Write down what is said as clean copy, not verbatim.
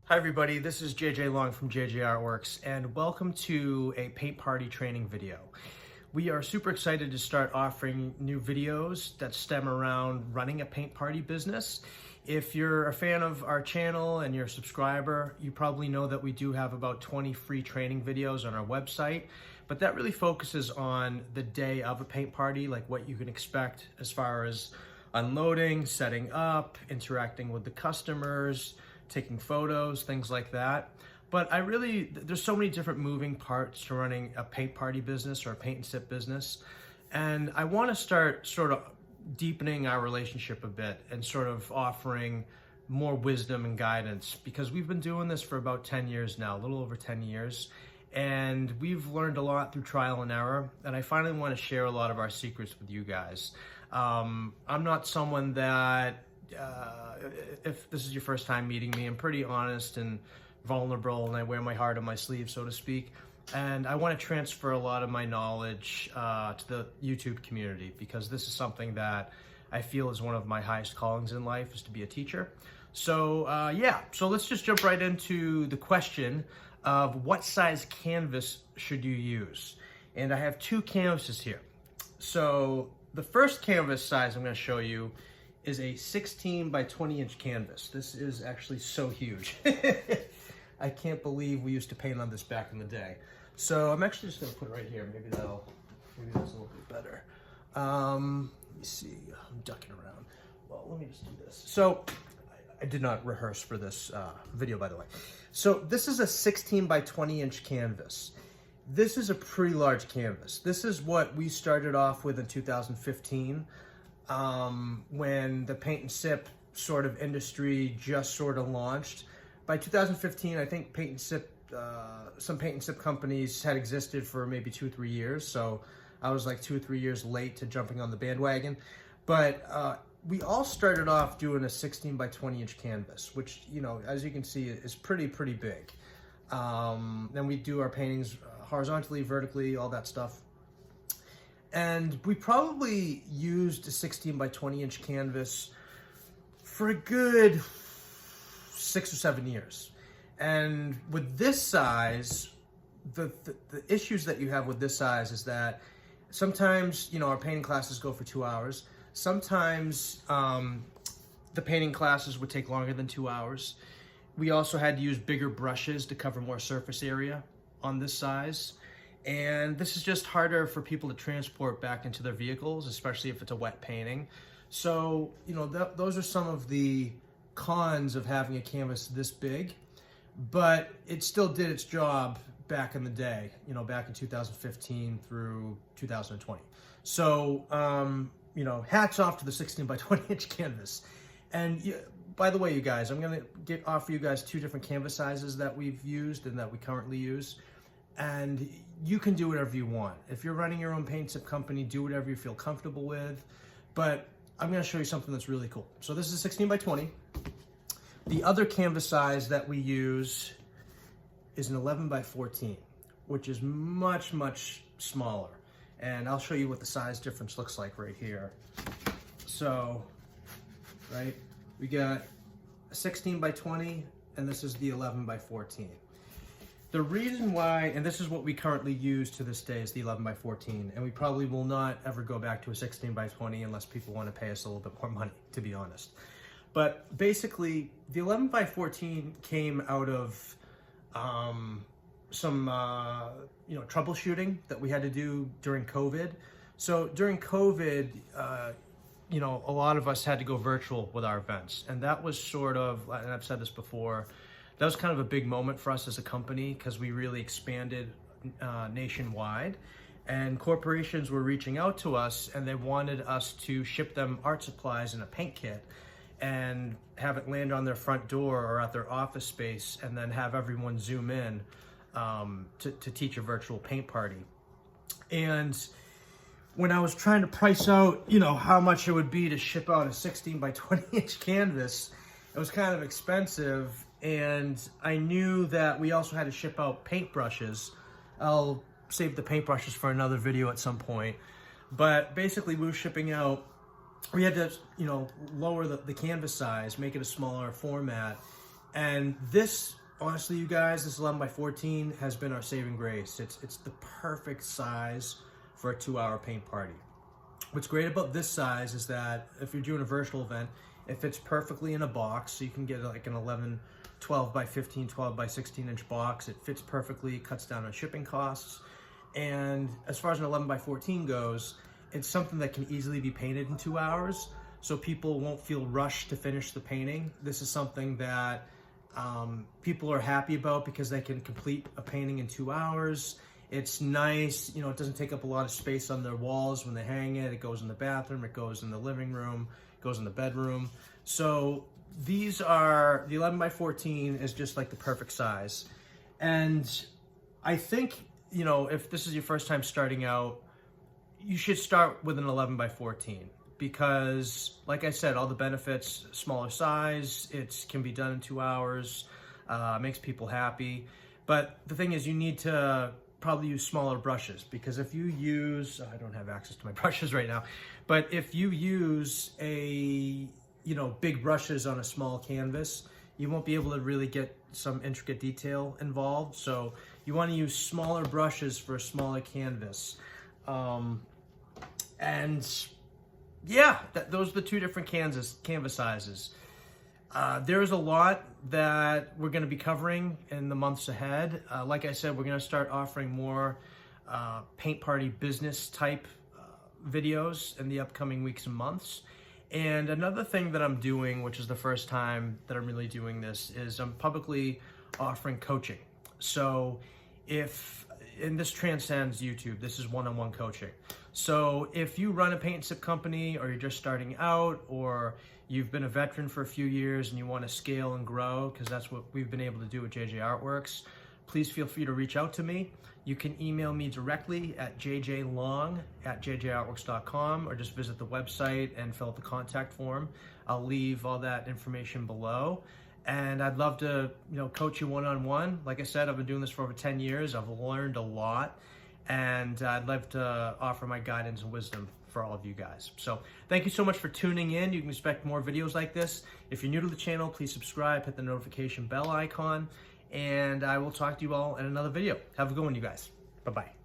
Hi everybody, this is JJLong from JJArtworks and welcome to a paint party training video. We are super excited to start offering new videos that stem around running a paint party business. If you're a fan of our channel and you're a subscriber, you probably know that we do have about 20 free training videos on our website, but that really focuses on the day of a paint party, like what you can expect as far as unloading, setting up, interacting with the customers, taking photos, things like that. But there's so many different moving parts to running a paint party business or a paint and sip business. And I want to start sort of deepening our relationship a bit and sort of offering more wisdom and guidance, because we've been doing this for about 10 years now, a little over 10 years. And we've learned a lot through trial and error. And I finally want to share a lot of our secrets with you guys. I'm not someone that, if this is your first time meeting me, I'm pretty honest and vulnerable, and I wear my heart on my sleeve, so to speak. And I want to transfer a lot of my knowledge to the YouTube community, because this is something that I feel is one of my highest callings in life, is to be a teacher. So so let's just jump right into the question of what size canvas should you use? And I have two canvases here. So the first canvas size I'm going to show you is a 16 by 20 inch canvas. This is actually so huge. I can't believe we used to paint on this back in the day. So I'm actually just gonna put it right here. Maybe that's a little bit better. Let me see, I'm ducking around. Well, let me just do this. So I did not rehearse for this video, by the way. So this is a 16 by 20 inch canvas. This is a pretty large canvas. This is what we started off with in 2015. When the paint and sip sort of industry just sort of launched. By 2015, I think paint and sip, some paint and sip companies had existed for maybe 2 or 3 years. So I was like 2 or 3 years late to jumping on the bandwagon. But we all started off doing a 16 by 20 inch canvas, which, you know, as you can see, is pretty big. Then we do our paintings horizontally, vertically, all that stuff. And we probably used a 16 by 20 inch canvas for a good 6 or 7 years. And with this size, the issues that you have with this size is that sometimes, you know, our painting classes go for 2 hours. Sometimes the painting classes would take longer than 2 hours. We also had to use bigger brushes to cover more surface area on this size. And this is just harder for people to transport back into their vehicles, especially if it's a wet painting. So, you know, those are some of the cons of having a canvas this big, but it still did its job back in the day, you know, back in 2015 through 2020. So, you know, hats off to the 16 by 20 inch canvas. And by the way, you guys, I'm going to offer you guys 2 different canvas sizes that we've used and that we currently use. And you can do whatever you want. If you're running your own paint sip company, do whatever you feel comfortable with. But I'm gonna show you something that's really cool. So this is 16 by 20. The other canvas size that we use is an 11 by 14, which is much smaller. And I'll show you what the size difference looks like right here. So, right, we got a 16 by 20, and this is the 11 by 14. The reason why, and this is what we currently use to this day, is the 11 by 14, and we probably will not ever go back to a 16 by 20 unless people want to pay us a little bit more money, to be honest. But basically, the 11 by 14 came out of some you know, troubleshooting that we had to do during COVID. So during COVID, you know, a lot of us had to go virtual with our events, and that was sort of, and I've said this before, that was kind of a big moment for us as a company, because we really expanded nationwide, and corporations were reaching out to us and they wanted us to ship them art supplies in a paint kit and have it land on their front door or at their office space, and then have everyone zoom in to teach a virtual paint party. And when I was trying to price out, you know, how much it would be to ship out a 16 by 20 inch canvas, it was kind of expensive. And I knew that we also had to ship out paintbrushes. I'll save the paintbrushes for another video at some point. But basically, we were shipping out we had to, you know, lower the canvas size, make it a smaller format, And this, honestly, you guys, this 11 by 14 has been our saving grace. It's the perfect size for a 2-hour paint party. What's great about this size is that if you're doing a virtual event, it fits perfectly in a box. So you can get like an 12 by 15, 12 by 16 inch box. It fits perfectly, cuts down on shipping costs. And as far as an 11 by 14 goes, it's something that can easily be painted in 2 hours. So people won't feel rushed to finish the painting. This is something that people are happy about because they can complete a painting in 2 hours. It's nice, you know, it doesn't take up a lot of space on their walls when they hang it. It goes in the bathroom, it goes in the living room, it goes in the bedroom. So these are, the 11 by 14 is just like the perfect size. And I think, you know, if this is your first time starting out, you should start with an 11 by 14 because, like I said, all the benefits, smaller size, it can be done in 2 hours, makes people happy. But the thing is, you need to probably use smaller brushes because if you use, I don't have access to my brushes right now, but if you use big brushes on a small canvas, you won't be able to really get some intricate detail involved. So you want to use smaller brushes for a smaller canvas. And yeah, those are the two different canvas sizes. There's a lot that we're going to be covering in the months ahead. Like I said, we're going to start offering more paint party business type videos in the upcoming weeks and months. And another thing that I'm doing, which is the first time that I'm really doing this, is I'm publicly offering coaching. So and this transcends YouTube, this is one-on-one coaching. So if you run a paint and sip company, or you're just starting out, or you've been a veteran for a few years and you want to scale and grow, because that's what we've been able to do at JJArtworks, please feel free to reach out to me. You can email me directly at jjlong@jjartworks.com, or just visit the website and fill out the contact form. I'll leave all that information below. And I'd love to, coach you one-on-one. Like I said, I've been doing this for over 10 years. I've learned a lot, and I'd love to offer my guidance and wisdom for all of you guys. So thank you so much for tuning in. You can expect more videos like this. If you're new to the channel, please subscribe, hit the notification bell icon, and I will talk to you all in another video. Have a good one, you guys. Bye-bye.